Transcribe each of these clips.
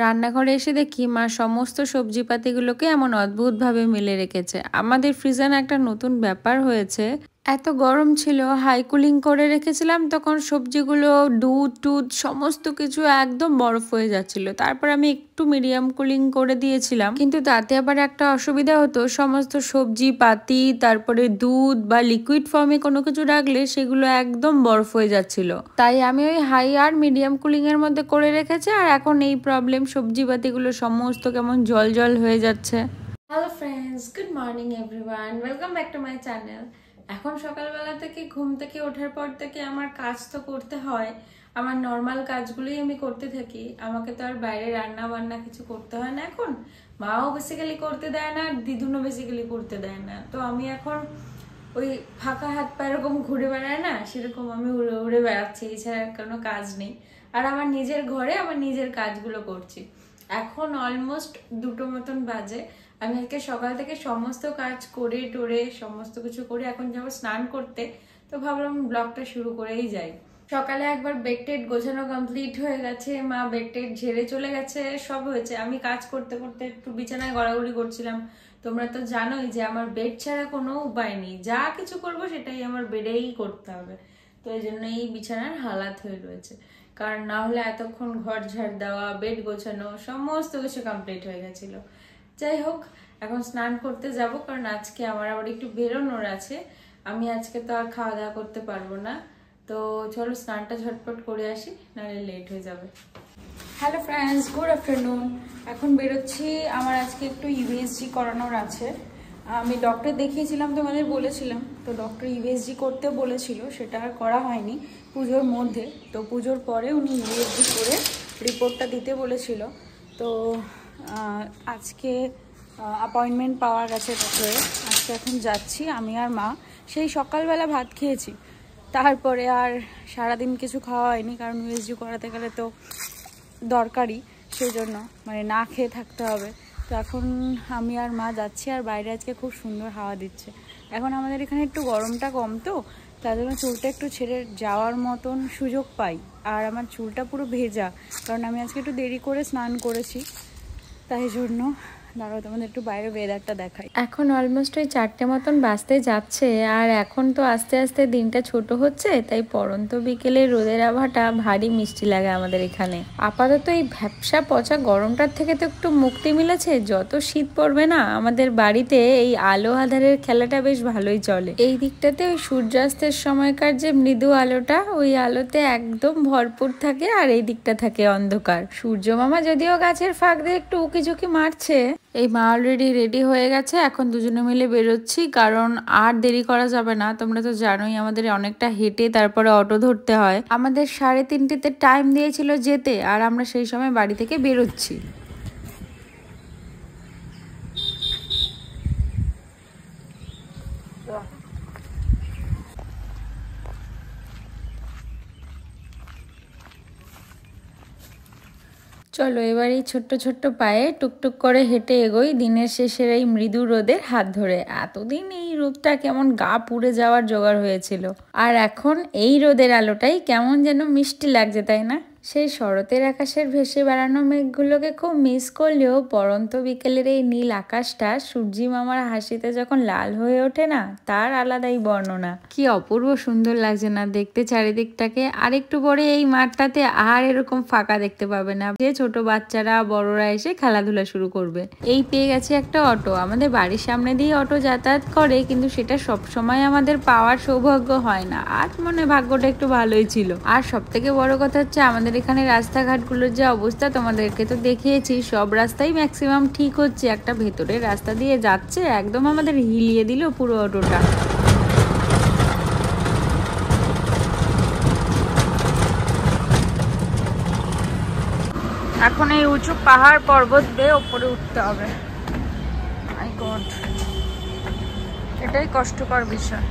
রান্নাঘরে এসে দেখি মা সমস্ত সবজিপাতিগুলোকে এমন অদ্ভুতভাবে মেলে রেখেছে। আমাদের ফ্রিজে একটা নতুন ব্যাপার হয়েছে, এত গরম ছিল, হাই কুলিং করে রেখেছিলাম, তখন সবজিগুলো দুধ টুধ সমস্ত কিছু একদম বরফ হয়ে যাচ্ছিল। তারপর আমি একটু মিডিয়াম কুলিং করে দিয়েছিলাম, কিন্তু তাতে আবার একটা অসুবিধা হতো, সমস্ত সবজি পাতি তারপরে দুধ বা লিকুইড ফর্মে কোনো কিছু রাখলে সেগুলো একদম বরফ হয়ে যাচ্ছিল। তাই আমি ওই হাই আর মিডিয়াম কুলিং এর মধ্যে করে রেখেছি, আর এখন এই প্রবলেম, সবজি পাতিগুলো সমস্ত কেমন জল জল হয়ে যাচ্ছে। Hello friends, good morning everyone, welcome back to my channel. এখন সকালবেলা থেকে ঘুম থেকে ওঠার পর থেকে আমার কাজ তো করতে হয়, আমার নর্মাল কাজগুলোই আমি করতে থাকি। আমাকে তো আর বাইরে রান্না বান্না কিছু করতে হয় না এখন, মাও বেসিক্যালি করতে দেয় না, দিদুনও বেসিক্যালি করতে দেয় না। তো আমি এখন ওই ফাঁকা হাত পা এরকম ঘুরে বেড়ায় না, সেরকম আমি উড়ে উড়ে বেড়াচ্ছি, এছাড়া কোনো কাজ নেই। আর আমার নিজের ঘরে আমার নিজের কাজগুলো করছি। এখন অলমোস্ট 2টো মতন বাজে। আমি আজকে সকাল থেকে সমস্ত কাজ করে টোরে সমস্ত কিছু করে এখন যাবো স্নান করতে। তো ভাবলাম ব্লগটা শুরু করেই যাই। সকালে একবার বেড টেড গোছানো কমপ্লিট হয়ে গেছে, মা বেড টেড ঝেড়ে চলে গেছে, সব হয়েছে। আমি কাজ করতে করতে একটু বিছানায় গড়াগড়ি করছিলাম। তোমরা তো জানোই যে আমার বেড ছাড়া কোনো উপায় নেই, যা কিছু করব সেটাই আমার বেডেই করতে হবে। তো এই জন্য এই বিছানার হালাত হয়ে রয়েছে, কারণ না হলে এতক্ষণ ঘর ঝাড় দেওয়া, বেড গোছানো সমস্ত কিছু কমপ্লিট হয়ে গেছিল। যাই হোক, এখন স্নান করতে যাব, কারণ আজকে আমার আবার একটু বেরোনোর আছে। আমি আজকে তো আর খাওয়া দাওয়া করতে পারবো না। তো চলো স্নানটা ঝটপট করে আসি, নাহলে লেট হয়ে যাবে। Hello friends, good afternoon. এখন বেরোচ্ছি, আমার আজকে একটু ইউএসজি করানোর আছে। আমি ডক্টর দেখিয়েছিলাম, তোমাদের বলেছিলাম, তো ডক্টর ইউএসজি করতে বলেছিল, সেটা আর করা হয়নি পুজোর মধ্যে। তো পুজোর পরে উনি ইউএসজি করে রিপোর্টটা দিতে বলেছিল। তো আজকে অ্যাপয়েন্টমেন্ট পাওয়া গেছে ডক্টরের। আজকে এখন যাচ্ছি আমি আর মা। সেই সকালবেলা ভাত খেয়েছি, তারপরে আর সারাদিন কিছু খাওয়া হয়নি, কারণ ইউএসজি করাতে গেলে তো দরকারি, সেই জন্য মানে না খেয়ে থাকতে হবে। তো এখন আমি আর মা যাচ্ছি, আর বাইরে আজকে খুব সুন্দর হাওয়া দিচ্ছে। এখন আমাদের এখানে একটু গরমটা কম, তো তার জন্য চুলটা একটু ছেড়ে যাওয়ার মতন সুযোগ পাই। আর আমার চুলটা পুরো ভেজা, কারণ আমি আজকে একটু দেরি করে স্নান করেছি, তাই জন্য। দাঁড়াও তোমাদের একটু বাইরে ওয়েদারটা দেখাই। এখন অলমোস্ট ওই 4টে মতন বাজতে যাচ্ছে, আর এখন তো আস্তে আস্তে দিনটা ছোট হচ্ছে, তাই পরন্ত বিকেলে রোদের আভাটা ভারী মিষ্টি লাগে আমাদের এখানে। আপাতত এই ভ্যাপসা পচা গরমটার থেকে তো একটু মুক্তি মিলেছে। যত শীত পড়বে না, আমাদের বাড়িতে এই আলো আধারের খেলাটা বেশ ভালোই চলে। এই দিকটাতে ওই সূর্যাস্তের সময়কার যে মৃদু আলোটা, ওই আলোতে একদম ভরপুর থাকে, আর এই দিকটা থাকে অন্ধকার। সূর্য মামা যদিও গাছের ফাঁক দিয়ে একটু উকি ঝুঁকি মারছে। এই মা অলরেডি রেডি হয়ে গেছে, এখন দুজনে মিলে বেরোচ্ছি, কারণ আর দেরি করা যাবে না। তোমরা তো জানোই আমাদের অনেকটা হেঁটে তারপরে অটো ধরতে হয়। আমাদের 3:30তে টাইম দিয়েছিল যেতে, আর আমরা সেই সময় বাড়ি থেকে বেরোচ্ছি। চলো এবার এই ছোট্ট ছোট্ট পায়ে টুকটুক করে হেঁটে এগোই দিনের শেষের এই মৃদু রোদের হাত ধরে। এতদিন এই রোদটা কেমন গা পুড়ে যাওয়ার জোগাড় হয়েছিল, আর এখন এই রোদের আলোটাই কেমন যেন মিষ্টি লাগছে, তাই না? সেই শরতের আকাশের ভেসে বেড়ানো মেঘগুলোকে খুব মিস করলেও পরন্ত বিকেলের এই নীল আকাশটা সূর্যি মামার হাসিতে যখন লাল হয়ে ওঠে না, তার আলাদাই বর্ণনা। কি অপূর্ব সুন্দর লাগছে না দেখতে চারিদিকটাকে। আর একটু পরে এই মাঠটাতে আর এরকম ফাঁকা দেখতে পাবে না, যে ছোট বাচ্চারা বড়রা এসে খেলাধুলা শুরু করবে। এই পেয়ে গেছে একটা অটো, আমাদের বাড়ির সামনে দিয়ে অটো যাতায়াত করে, কিন্তু সেটা সব সময় আমাদের পাওয়ার সৌভাগ্য হয় না। আজ মনে ভাগ্যটা একটু ভালোই ছিল। আর সব থেকে বড় কথা হচ্ছে, আমাদের এখানে রাস্তাঘাটগুলোর যে অবস্থা তোমাদেরকে তো দেখিয়েছি, সব রাস্তাই ম্যাক্সিমাম ঠিক হচ্ছে। একটা ভেতরের রাস্তা দিয়ে যাচ্ছে, একদম আমাদের হিলিয়ে দিল পুরো অটোটা। এখন এই উঁচু পাহাড় পর্বত বেয়ে ওপরে উঠতে হবে। মাই গড, এটাই কষ্টকর বিষয়।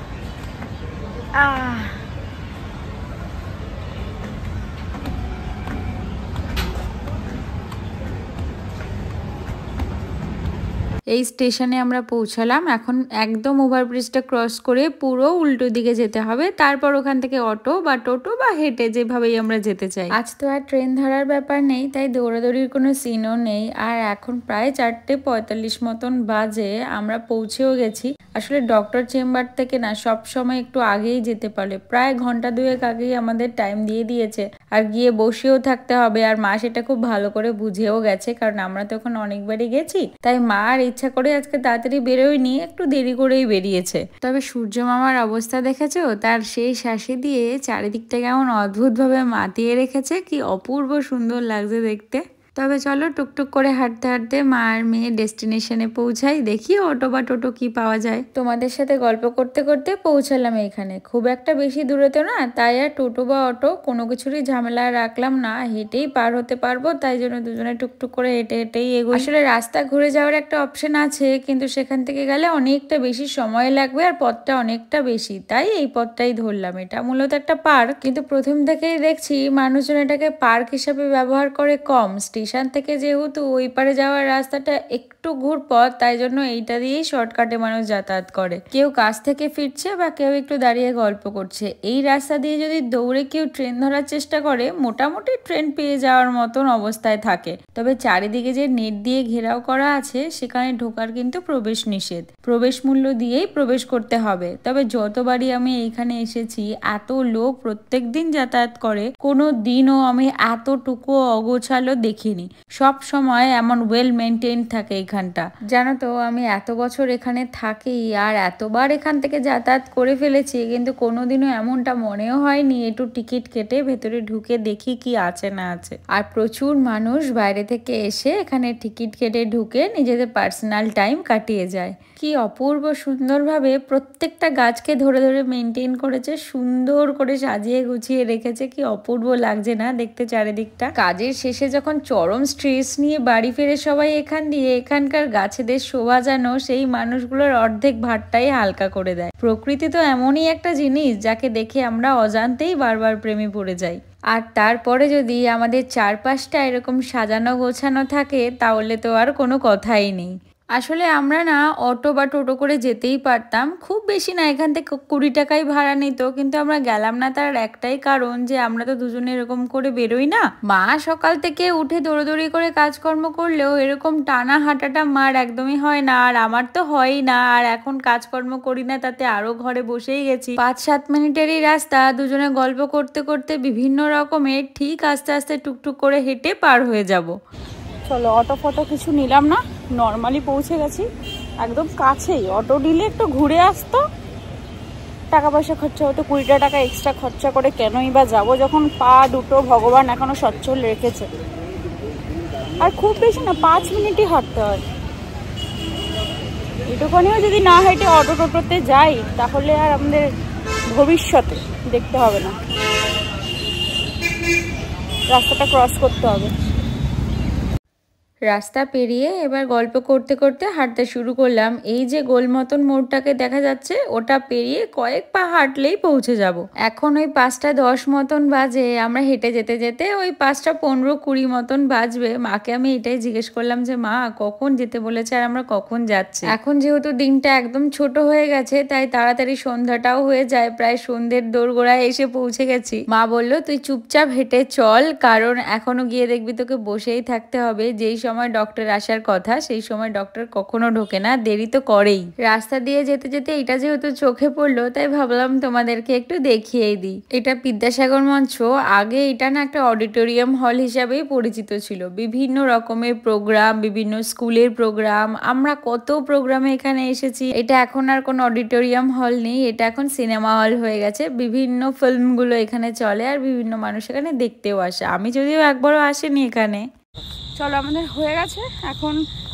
এই স্টেশনে আমরা পৌঁছালাম। এখন একদম ওভারব্রিজটা ক্রস করে পুরো উল্টো দিকে যেতে হবে, তারপর ওখান থেকে অটো বা টোটো বা হেঁটে যেভাবেই আমরা যেতে চাই। আজ তো আর ট্রেন ধরার ব্যাপার নেই, তাই দৌড়াদৌড়ির কোনো সিনও নেই। আর এখন প্রায় 4:45 মতন বাজে, আমরা পৌঁছেও গেছি। আসলে ডক্টর চেম্বার থেকে না সব সময় একটু আগেই যেতে পারে, প্রায় ঘন্টা 2 আগেই আমাদের টাইম দিয়ে দিয়েছে। আর গিয়ে বসেও থাকতে হবে, আর মা সেটা খুব ভালো করে বুঝেও গেছে, কারণ আমরা তো এখন অনেকবারই গেছি। তাই মা আর ইচ্ছা করে আজকে তাড়াতাড়ি বেরোয়নি, একটু দেরি করেই বেরিয়েছে। তবে সূর্য মামার অবস্থা দেখেছো? তার সেই শাঁসি দিয়ে চারিদিকটা কেমন অদ্ভুতভাবে মাতিয়ে রেখেছে, কি অপূর্ব সুন্দর লাগছে দেখতে। তবে চলো টুকটুক করে হাঁটতে হাঁটতে মা আর মেয়ে ডেস্টিনেশনে পৌঁছাই, দেখি অটো বা টোটো কি পাওয়া যায়। তোমাদের সাথে গল্প করতে করতে পৌঁছালাম এখানে। খুব একটা বেশি দূরে তো না, তাই আর টোটো বা অটো কোনো কিছুরই ঝামেলা রাখলাম না, হেঁটেই পার হতে পারবো, তাই জন্য দুজনে টুকটুক করে হেঁটে হেঁটেই এগোই। আসলে রাস্তা ঘুরে যাওয়ার একটা অপশন আছে, কিন্তু সেখান থেকে গেলে অনেকটা বেশি সময় লাগবে আর পথটা অনেকটা বেশি, তাই এই পথটাই ধরলাম। এটা মূলত একটা পার্ক, কিন্তু প্রথম থেকেই দেখছি মানুষজন এটাকে পার্ক হিসাবে ব্যবহার করে কম। স্টেশন থেকে যেহেতু ওই পারে যাওয়ার রাস্তাটা একটু ঘুরপথ, তাই জন্য এইটা দিয়েই শর্টকাটে মানুষ যাতায়াত করে। কেউ কাজ থেকে ফিরছে বা কেউ একটু দাঁড়িয়ে গল্প করছে। এই রাস্তা দিয়ে যদি দৌড়ে কেউ ট্রেন ধরার চেষ্টা করে, মোটামুটি ট্রেন পেয়ে যাওয়ার মতন অবস্থায় থাকে। তবে চারিদিকে যে নেট দিয়ে ঘেরাও করা আছে, সেখানে ঢোকার কিন্তু প্রবেশ নিষেধ, প্রবেশ মূল্য দিয়েই প্রবেশ করতে হবে। তবে যতবারই আমি এইখানে এসেছি, এত লোক প্রত্যেক দিন যাতায়াত করে, কোনো দিনও আমি এতটুকু অগোছালো দেখিনি। সব সময় এমন ওয়েল মেনটেন থাকে এখানটা। জানো তো, আমি এত বছর এখানে থাকি আর এতবার এখান থেকে যাতায়াত করে ফেলেছি, কিন্তু কোনোদিনও এমনটা মনেও হয়নি একটু টিকিট কেটে ভেতরে ঢুকে দেখি কি আছে না আছে। আর প্রচুর মানুষ বাইরে থেকে এসে এখানে টিকিট কেটে ঢুকে নিজেদের পার্সোনাল টাইম কাটিয়ে যায়। কি অপূর্ব সুন্দরভাবে প্রত্যেকটা গাছকে ধরে ধরে মেনটেন করেছে, সুন্দর করে সাজিয়ে গুছিয়ে রেখেছে। কি অপূর্ব লাগছে না দেখতে চারিদিকটা। কাজের শেষে যখন চরম স্ট্রেস নিয়ে বাড়ি ফেরে সবাই এখান দিয়ে, এখানকার গাছেদের শোভা যেন সেই মানুষগুলোর অর্ধেক ভারটাই হালকা করে দেয়। প্রকৃতি তো এমনই একটা জিনিস, যাকে দেখে আমরা অজান্তেই বারবার প্রেমে পড়ে যাই। আর তারপরে যদি আমাদের চারপাশটা এরকম সাজানো গোছানো থাকে, তাহলে তো আর কোনো কথাই নেই। আসলে আমরা না অটো বা টোটো করে যেতেই পারতাম, খুব বেশি না, এখান থেকে 20 টাকাই ভাড়া নিত, কিন্তু আমরা গেলাম না। তার একটাই কারণ যে আমরা তো দুজনে এরকম করে বেরোই না। মা সকাল থেকে উঠে দৌড়দৌড়ি করে কাজকর্ম করলেও এরকম টানা হাঁটাটা মার একদমই হয় না, আর আমার তো হয়ই না। আর এখন কাজকর্ম করি না, তাতে আরো ঘরে বসেই গেছি। 5-7 মিনিটেরই রাস্তা, দুজনে গল্প করতে করতে বিভিন্ন রকমের ঠিক আস্তে আস্তে টুকটুক করে হেঁটে পার হয়ে যাব। চলো, অটো ফটো কিছু নিলাম না, নর্মালি পৌঁছে গেছি, একদম কাছেই। অটো নিলে একটু ঘুরে আসতো, টাকা পয়সা খরচা হতো, 20 টাকা এক্সট্রা খরচা করে কেনই বা যাবো, যখন পা দুটো ভগবান এখনো সচ্ছল রেখেছে। আর খুব বেশি না, 5 মিনিটই হাঁটতে হয়। এটুখানিও যদি না হেঁটে অটো টোটোতে যাই, তাহলে আর আমাদের ভবিষ্যতে দেখতে হবে না, রাস্তাটা ক্রস করতে হবে। রাস্তা পেরিয়ে এবার গল্প করতে করতে হাঁটতে শুরু করলাম। এই যে গোল মতন মোড়টাকে দেখা যাচ্ছে, ওটা পেরিয়ে কয়েক পা হাঁটলেই পৌঁছে যাব। এখন ওই 5:10 মতন বাজে, আমরা হেঁটে যেতে যেতে ওই 5:15-20 মতন বাজবে। মাকে আমি এটাই জিজ্ঞেস করলাম যে মা কখন যেতে বলেছে আর আমরা কখন যাচ্ছি। এখন যেহেতু দিনটা একদম ছোট হয়ে গেছে, তাই তাড়াতাড়ি সন্ধ্যাটাও হয়ে যায়, প্রায় সন্ধ্যের দোরগোড়ায় এসে পৌঁছে গেছি। মা বলল তুই চুপচাপ হেঁটে চল, কারণ এখনো গিয়ে দেখবি তোকে বসেই থাকতে হবে। যেই সময় ডক্টর আসার কথা, সেই সময় ডক্টর কখনো ঢোকে না, দেরি তো করেই। রাস্তা দিয়ে যেতে যেতে এটা যেহেতু চোখে পড়লো, তাই ভাবলাম তোমাদেরকে একটু দেখিয়ে দিই। এটা বিদ্যাসাগর মঞ্চ। আগে এটা না একটা অডিটোরিয়াম হল হিসাবেই পরিচিত ছিল। বিভিন্ন রকমের প্রোগ্রাম, বিভিন্ন স্কুলের প্রোগ্রাম, আমরা কত প্রোগ্রামে এখানে এসেছি। এটা এখন আর কোনো অডিটোরিয়াম হল নেই, এটা এখন সিনেমা হল হয়ে গেছে। বিভিন্ন ফিল্মগুলো এখানে চলে আর বিভিন্ন মানুষ এখানে দেখতেও আসে। আমি যদিও একবারও আসিনি এখানে। চলো, আমাদের হয়ে গেছে। এখন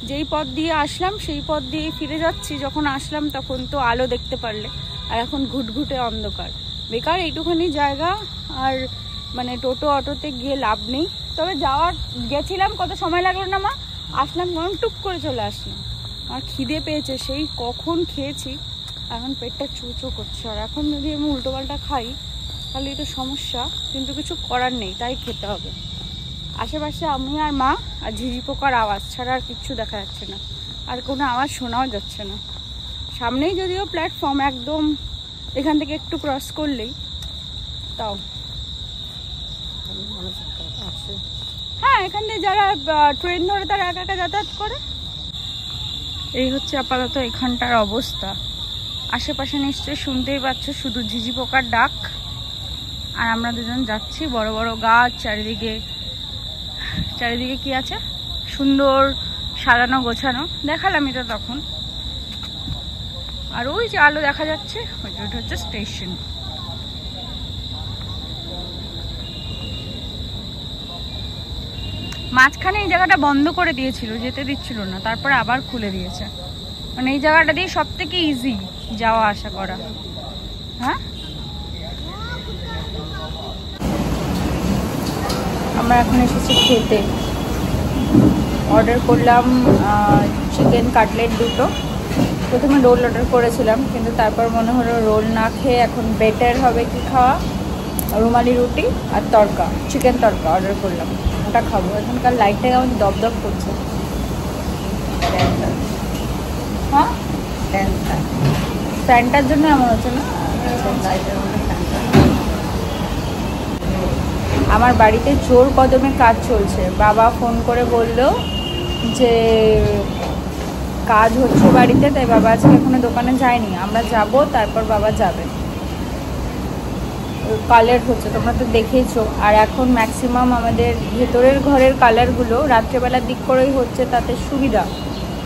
যেই পথ দিয়ে আসলাম সেই পথ দিয়েই ফিরে যাচ্ছি। যখন আসলাম তখন তো আলো দেখতে পারলে, আর এখন ঘুটঘুটে অন্ধকার। বেকার এইটুখানি জায়গা, আর মানে টোটো অটোতে গিয়ে লাভ নেই। তবে গেছিলাম, কত সময় লাগলো না মা, আসলাম কারণ টুক করে চলে আসলাম। আমার খিদে পেয়েছে, সেই কখন খেয়েছি, এখন পেটটা চুচো করছে। আর এখন যদি আমি উল্টোপাল্টা খাই তাহলেই তো সমস্যা, কিন্তু কিছু করার নেই, তাই খেতে হবে। আশেপাশে আমি আর মা আর ঝিঝি পোকার আওয়াজ ছাড়া আর কিচ্ছু দেখা যাচ্ছে না। আর কোনো আওয়াজ শোনাও যাচ্ছে না। সামনেই যদিও প্ল্যাটফর্ম, একদম এখান থেকে একটু ক্রস করলেই, তাও হ্যাঁ এখান থেকে যারা ট্রেন ধরে তারা একা একা যাতায়াত করে। এই হচ্ছে আপাতত এখানটার অবস্থা। আশেপাশে নিশ্চয়ই শুনতেই পাচ্ছ শুধু ঝিঝি পোকার ডাক। আর আমরা দুজন যাচ্ছি, বড় বড় গাছ চারিদিকে। চারিদিকে কি আছে সুন্দর সাজানো গোছানো, দেখালাম এটা তখন। আর ওই যে আলো দেখা যাচ্ছে ওইটা হচ্ছে স্টেশন। মাঝখানে এই জায়গাটা বন্ধ করে দিয়েছিল, যেতে দিচ্ছিল না, তারপরে আবার খুলে দিয়েছে। মানে এই জায়গাটা দিয়ে সব থেকে ইজি যাওয়া আসা করা। হ্যাঁ আমরা এখন এসেছি খেতে। অর্ডার করলাম চিকেন কাটলেট দুটো। প্রথমে রোল অর্ডার করেছিলাম, কিন্তু তারপর মনে হলো রোল না খেয়ে এখন বেটার হবে কি খাওয়া, রুমালি রুটি আর তড়কা, চিকেন তড়কা অর্ডার করলাম, ওটা খাবো। এখনকার লাইটটা কেমন দপদপ করছে। হ্যাঁ ফ্যানটার জন্য এমন হচ্ছে না। আমার বাড়িতে জোর কদমে কাজ চলছে। বাবা ফোন করে বলল যে কাজ হচ্ছে বাড়িতে, তাই বাবা আজকে এখনো দোকানে যায়নি। আমরা যাব, তারপর বাবা যাবে। কালার হচ্ছে, তোমরা তো দেখেইছো। আর এখন ম্যাক্সিমাম আমাদের ভেতরের ঘরের কালারগুলো রাত্রেবেলার দিক করেই হচ্ছে, তাতে সুবিধা।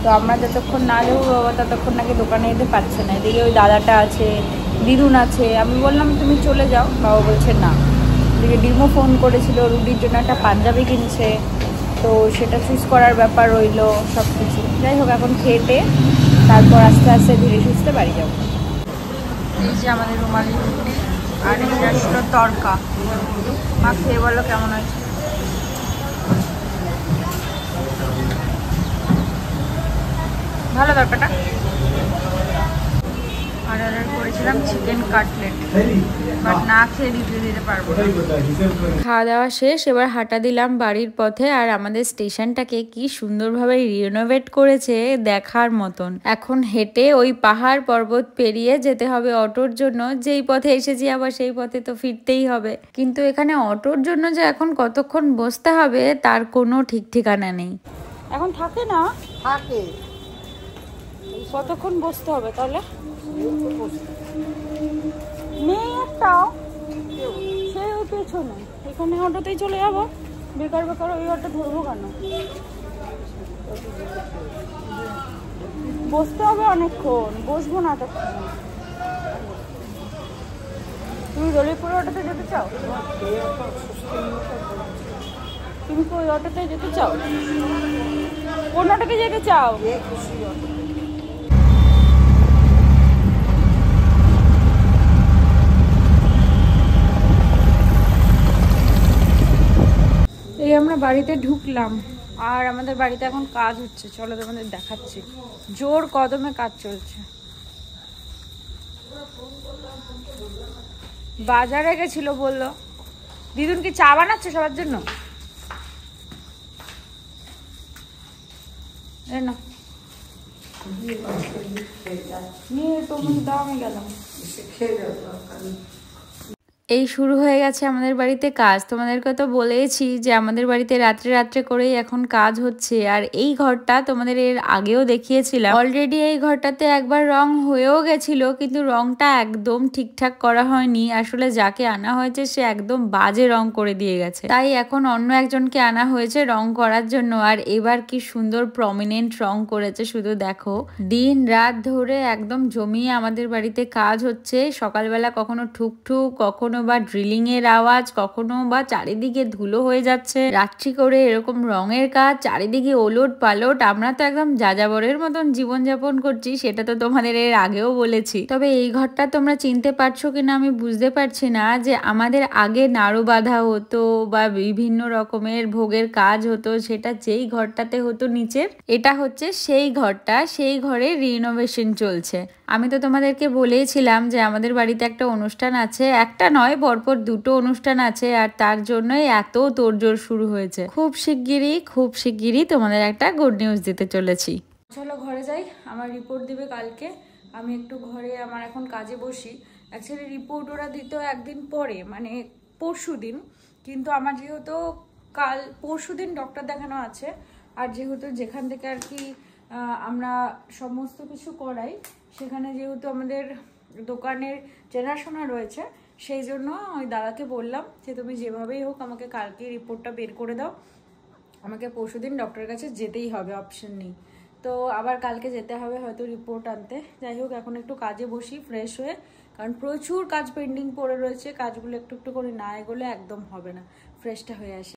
তো আমরা যতক্ষণ না যাবো বাবা ততক্ষণ নাকি দোকানে যেতে পারছে না। এদিকে ওই দাদাটা আছে, দিদুন আছে। আমি বললাম তুমি চলে যাও, বাবা বলছে না। এদিকে ডিমও ফোন করেছিল, রুটির জন্য একটা পাঞ্জাবি কিনছে, তো সেটা চুজ করার ব্যাপার রইলো সব কিছু। যাই হোক এখন খেটে তারপর আস্তে আস্তে ধীরে সুস্থে বাড়ি যাবো। এই যে আমাদের রুমালি রুটি আর এটা ছিল তড়কা। মা খেয়ে বলো কেমন হয়েছে। ভালো তড়কাটা। আর অর্ডার করেছিলাম চিকেন কাটলেট, বাট না খেয়ে দিতে পারবো না। খাওয়া দাওয়া শেষ, এবার হাঁটা দিলাম বাড়ির পথে। আর আমাদের স্টেশনটাকে কি সুন্দরভাবে রিনোভেট করেছে দেখার মতন। এখন হেঁটে ওই পাহাড় পর্বত পেরিয়ে যেতে হবে অটোর জন্য। যেই পথে এসেছি আবার সেই পথে তো ফিরতেই হবে। কিন্তু এখানে অটোর জন্য যে এখন কতক্ষণ বসতে হবে তার কোনো ঠিক ঠিকানা নেই। এখন থাকে না, থাকে কতক্ষণ বসতে হবে তাহলে? নেই একটাও, সেই ওই পেছনে। এখানে অটোতেই চলে যাবো, বেকার বেকার ওই অটো ধরবো কেন? বসতে হবে অনেকক্ষণ, বসবো না তখন। তুমি দলিপুর অটোতে যেতে চাও? তুমি কি ওই অটোতে যেতে চাও? কোন অটোতে যেতে চাও? এই আমরা বাড়িতে ঢুকলাম, আর আমাদের বাড়িতে এখন কাজ হচ্ছে। চলো তোমাদের দেখাচ্ছি। জোর কদমে কাজ চলছে। বাজারে গেছিল বললো। দিদুন কি চা বানাচ্ছে সবার জন্য? না নিয়ে তুমি দাও, আমি গেলাম। এই শুরু হয়ে গেছে আমাদের বাড়িতে কাজ। তোমাদেরকে তো বলেইছি যে আমাদের বাড়িতে রাত্রে রাত্রে করেই এখন কাজ হচ্ছে। আর এই ঘরটা তোমাদের এর আগেও দেখিয়েছিলাম। অলরেডি এই ঘরটাতে একবার রং হয়েও গেছিল, কিন্তু রংটা একদম ঠিকঠাক করা হয়নি। আসলে যাকে আনা হয়েছে সে একদম বাজে রং করে দিয়ে গেছে, তাই এখন অন্য একজনকে আনা হয়েছে রং করার জন্য। আর এবার কি সুন্দর প্রমিনেন্ট রং করেছে শুধু দেখো। দিন রাত ধরে একদম জমিয়ে আমাদের বাড়িতে কাজ হচ্ছে। সকালবেলা কখনো ঠুকঠুক, কখনো বা ড্রিলিং এর আওয়াজ, কখনো বা চারিদিকে ধুলো হয়ে যাচ্ছে। রাত্রি করে এরকম রঙের কাজ, চারিদিকে ওলট পালট। আমরা তো একদম যাযাবরের মতন জীবনযাপন করছি, সেটা তো তোমাদের এর আগেও বলেছি। তবে এই ঘরটা তোমরা চিনতে পারছো কিনা আমি বুঝতে পারছি না, যে আমাদের আগে নাড়ু বাঁধা হতো বা বিভিন্ন রকমের ভোগের কাজ হতো, সেটা যেই ঘরটাতে হতো নিচের, এটা হচ্ছে সেই ঘরটা। সেই ঘরে রিনোভেশন চলছে। আমি তো তোমাদেরকে বলেইছিলাম যে আমাদের বাড়িতে একটা অনুষ্ঠান আছে, একটা নয় পরপর দুটো অনুষ্ঠান আছে, আর তার জন্যই এত তোড়জোড় শুরু হয়েছে। খুব শিগগিরই তোমাদের একটা গুড নিউজ দিতে চলেছি। চলো ঘরে যাই, আমার রিপোর্ট দিবে কালকে। আমি একটু ঘরে আমার এখন কাজে বসি। অ্যাকচুয়ালি রিপোর্ট ওরা দিত একদিন পরে, মানে পরশু দিন, কিন্তু আমার যেহেতু পরশু দিন ডক্টর দেখানো আছে, আর যেহেতু যেখান থেকে আর কি আমরা সমস্ত কিছু করাই, সেখানে যেহেতু আমাদের দোকানের চেনাশোনা রয়েছে, সেই জন্য ওই দাদাকে বললাম যে তুমি যেভাবেই হোক আমাকে কালকে রিপোর্টটা বের করে দাও, আমাকে পরশুদিন ডক্টরের কাছে যেতেই হবে, অপশন নেই। তো আবার কালকে যেতে হবে হয়তো রিপোর্ট আনতে। যাই হোক, এখন একটু কাজে বসি ফ্রেশ হয়ে, কারণ প্রচুর কাজ পেন্ডিং পড়ে রয়েছে, কাজগুলো একটু একটু করে না এগোলে একদম হবে না। ফ্রেশটা হয়ে আসি।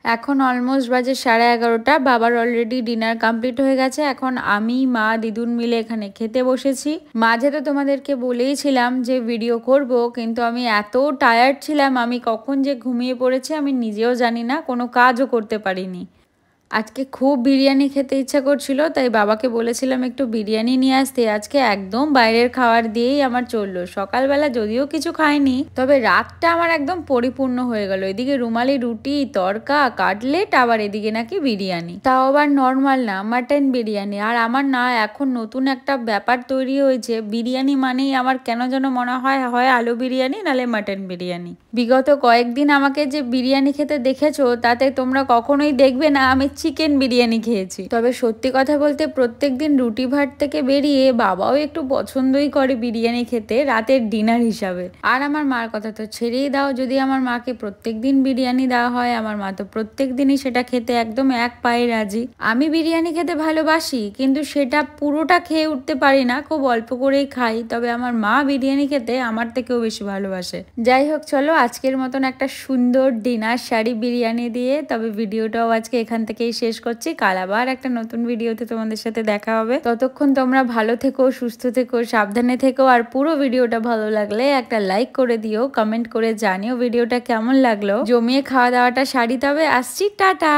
এখন অলমোস্ট বাজে 11:30। বাবার অলরেডি ডিনার কমপ্লিট হয়ে গেছে। এখন আমি, মা, দিদুন মিলে এখানে খেতে বসেছি। মাঝে তো তোমাদেরকে বলেইছিলাম যে ভিডিও করব, কিন্তু আমি এত টায়ার্ড ছিলাম, আমি কখন যে ঘুমিয়ে পড়েছি আমি নিজেও জানি না, কোনো কাজও করতে পারিনি। আজকে খুব বিরিয়ানি খেতে ইচ্ছা করছিল, তাই বাবাকে বলেছিলাম একটু বিরিয়ানি নিয়ে আসতে। আজকে একদম বাইরের খাবার দিয়েই আমার চললো। সকালবেলা যদিও কিছু খাইনি, তবে রাতটা আমার একদম পরিপূর্ণ হয়ে গেল। এদিকে রুমালি রুটি, তড়কা, কাটলেট, আবার এদিকে নাকি বিরিয়ানি, তাও আবার নর্মাল না, মাটন বিরিয়ানি। আর আমার না এখন নতুন একটা ব্যাপার তৈরি হয়েছে, বিরিয়ানি মানেই আমার কেন যেন মনে হয় হয় আলু বিরিয়ানি নালে মাটন বিরিয়ানি। বিগত কয়েকদিন আমাকে যে বিরিয়ানি খেতে দেখেছো, তাতে তোমরা কখনোই দেখবে না আমি চিকেন বিরিয়ানি খেয়েছি। তবে সত্যি কথা বলতে প্রত্যেকদিন রুটি ভাত থেকে বেরিয়ে বাবাও একটু পছন্দই করে বিরিয়ানি খেতে রাতের ডিনার হিসাবে। আর আমার মার কথা তো ছেড়েই দাও, যদি আমার মাকে প্রত্যেকদিন বিরিয়ানি দেওয়া হয়, আমার মা তো প্রত্যেক দিনই সেটা খেতে একদম এক পায়ে রাজি। আমি বিরিয়ানি খেতে ভালোবাসি, কিন্তু সেটা পুরোটা খেয়ে উঠতে পারি না, খুব অল্প করেই খাই। তবে আমার মা বিরিয়ানি খেতে আমার থেকেও বেশি ভালোবাসে। যাই হোক, চলো আজকের মতন একটা সুন্দর ডিনার শাড়ি বিরিয়ানি দিয়ে তবে ভিডিওটাও আজকে এখান থেকেই শেষ করছি। কাল আবার একটা নতুন ভিডিওতে তোমাদের সাথে দেখা হবে। ততক্ষণ তোমরা ভালো থেকো, সুস্থ থেকো, সাবধানে থেকো। আর পুরো ভিডিওটা ভালো লাগলে একটা লাইক করে দিও, কমেন্ট করে জানিও ভিডিওটা কেমন লাগলো। জমিয়ে খাওয়া দাওয়াটা সারি। তবে আসছি, টাটা।